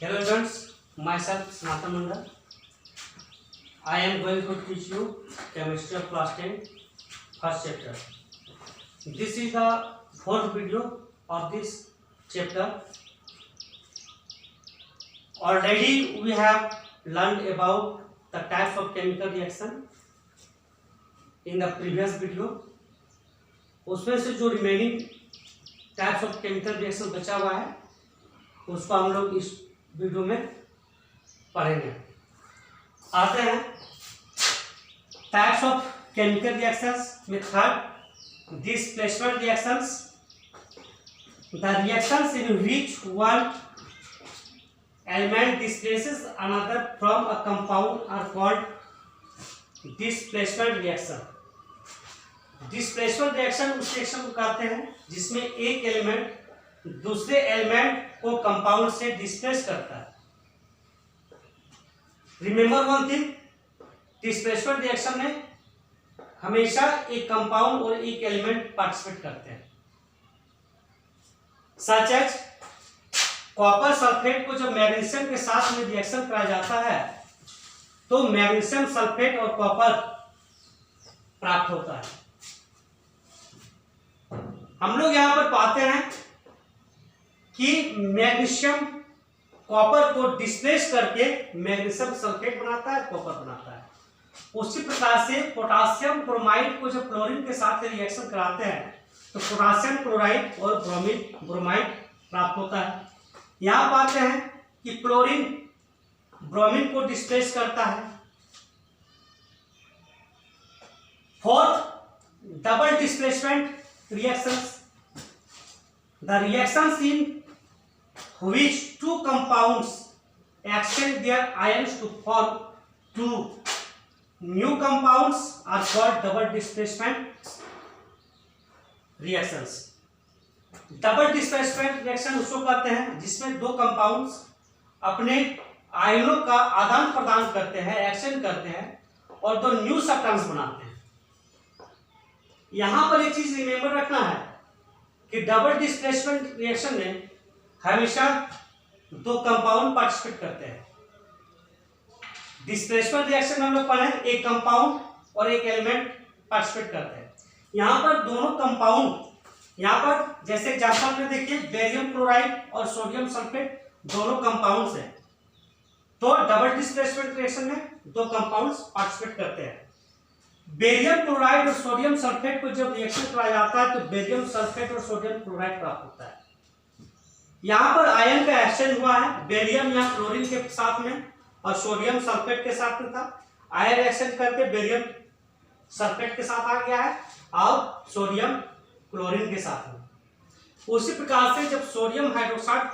Hello students, myself Sanatan Mandal. I am going to teach you chemistry of class 10 first chapter. This is the fourth video of this chapter. Already we have learned about the types of chemical reaction in the previous video. उसमें से जो remaining types of chemical reaction बचा हुआ है उसको हम लोग इस वीडियो में पढ़ेंगे। आते हैं टाइप्स ऑफ केमिकल रिएक्शंस में third displacement reactions. The reactions in which one element displaces another from a compound are called displacement reaction. Displacement reaction उस रिएक्शन को कहते हैं जिसमें एक एलिमेंट दूसरे एलिमेंट को कंपाउंड से डिस्प्लेस करता है। Remember one thing, displacement reaction में हमेशा एक कंपाउंड और एक एलिमेंट पार्टिसिपेट करते हैं। सच एज कॉपर सल्फेट को जब मैग्नीशियम के साथ में रिएक्शन कराया जाता है तो मैग्नीशियम सल्फेट और कॉपर प्राप्त होता है। हम लोग यहां पर पाते हैं कि मैग्नीशियम कॉपर को डिस्प्लेस करके मैग्नीशियम सल्फेट बनाता है, कॉपर बनाता है। उसी प्रकार से पोटासियम क्लोराइड को जब क्लोरीन के साथ रिएक्शन कराते हैं तो पोटासियम क्लोराइड और ब्रोमाइड प्राप्त होता है। यहां पाते हैं कि क्लोरीन ब्रोमीन को डिस्प्लेस करता है। Fourth, double displacement reactions. The reactions in which two compounds exchange their ions to form two new compounds are called double displacement reactions. Double displacement reaction उसको कहते हैं जिसमें दो compounds अपने आयनों का आदान प्रदान करते हैं, एक्सचेंज करते हैं और दो न्यू सब्सटेंस बनाते हैं। यहां पर एक चीज रिमेंबर रखना है कि डबल डिस्प्लेसमेंट रिएक्शन में हमेशा दो कंपाउंड पार्टिसिपेट करते हैं। डिस्प्लेसमेंट रिएक्शन में हम लोग पढ़े एक कंपाउंड और एक एलिमेंट पार्टिसिपेट करते हैं। यहां पर दोनों कंपाउंड, यहां पर जैसे एग्जांपल में देखिए बेरियम क्लोराइड और सोडियम सल्फेट दोनों कंपाउंड्स हैं, तो डबल डिस्प्लेसमेंट रिएक्शन में दो कंपाउंड्स पार्टिसिपेट करते हैं। बेरियम क्लोराइड और सोडियम सल्फेट को जब रिएक्शन कराया जाता है तो बेरियम सल्फेट और सोडियम क्लोराइड प्राप्त होता है। यहां पर आयन का एक्सचेंज हुआ है, बेरियम या क्लोरीन के साथ में और सोडियम सल्फेट के साथ में था। आयन एक्सचेंज करके बेरियम सल्फेट के साथ आ गया है और सोडियम क्लोरीन के साथ में। उसी प्रकार से जब सोडियम हाइड्रोक्साइड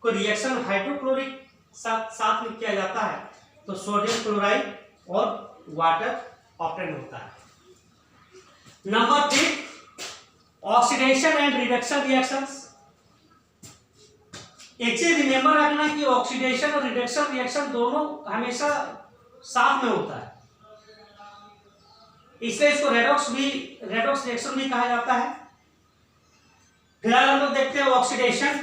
को रिएक्शन हाइड्रोक्लोरिक साथ में किया जाता है तो सोडियम क्लोराइड और वाटर ऑप्टेन होता है। Number 3, oxidation and reduction reactions. एक चीज रिमेंबर रखना कि ऑक्सीडेशन और रिडक्शन रिएक्शन दोनों हमेशा साथ में होता है, इसलिए इसको रेडॉक्स रिएक्शन भी कहा जाता है। फिलहाल हम लोग देखते हैं oxidation.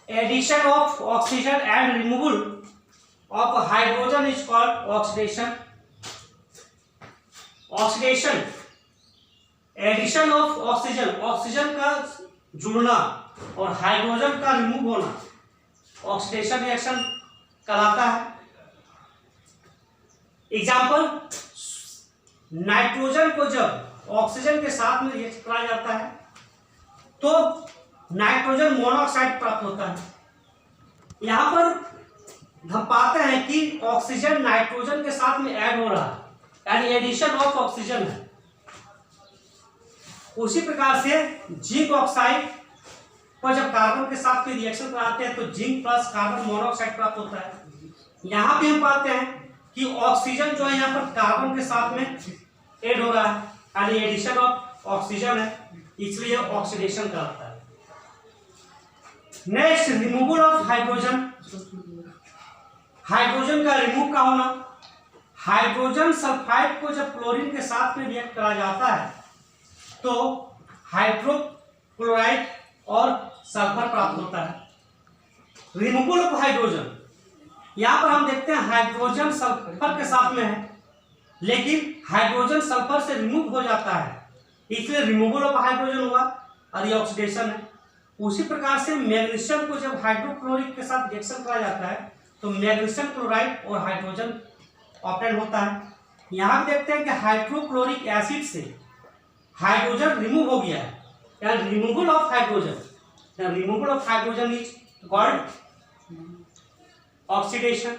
Addition of oxygen and removal of hydrogen is called oxidation. Oxidation, addition of oxygen, oxygen का जुड़ना और हाइड्रोजन का रिमूव होना ऑक्सीडेशन रिएक्शन कहलाता है। एग्जांपल, नाइट्रोजन को जब ऑक्सीजन के साथ में रिएक्ट कराया जाता है तो नाइट्रोजन मोनोऑक्साइड प्राप्त होता है। यहां पर हम पाते हैं कि ऑक्सीजन नाइट्रोजन के साथ में ऐड हो रहा है, यानी एडिशन ऑफ ऑक्सीजन है। उसी प्रकार से जिंक ऑक्साइड को जब कार्बन के साथ में रिएक्शन कराते हैं तो जिंक प्लस कार्बन मोनोऑक्साइड प्राप्त होता है। यहां भी हम पाते हैं कि ऑक्सीजन जो है यहां पर कार्बन के साथ में ऐड हो रहा है, यानी एडिशन ऑफ ऑक्सीजन है, इसलिए ऑक्सीडेशन कहलाता है। Next, removal of hydrogen. Hydrogen का रिमूव का होना। हाइड्रोजन सल्फाइड को जब क्लोरीन के साथ में रिएक्ट कराया जाता है तो हाइड्रोक्लोराइड और सल्फर प्राप्त होता है। रिमूवल ऑफ हाइड्रोजन, यहाँ पर हम देखते हैं हाइड्रोजन सल्फर के साथ में है, लेकिन हाइड्रोजन सल्फर से रिमूव हो जाता है, इसलिए रिमूवल ऑफ हाइड्रोजन हुआ और ये ऑक्सीडेशन है। उसी प्रकार से मैग्नीशियम को जब हाइड्रोक्लोरिक के साथ रिएक्शन कराया जाता है तो मैग्नीशियम क्लोराइड और हाइड्रोजन ऑप्टेन होता है। यहाँ भी देखते हैं कि हाइड्रोक्लोरिक एसिड से हाइड्रोजन रिमूव हो गया है, यानी removal of hydrogen, removal of hydrogen is called oxidation.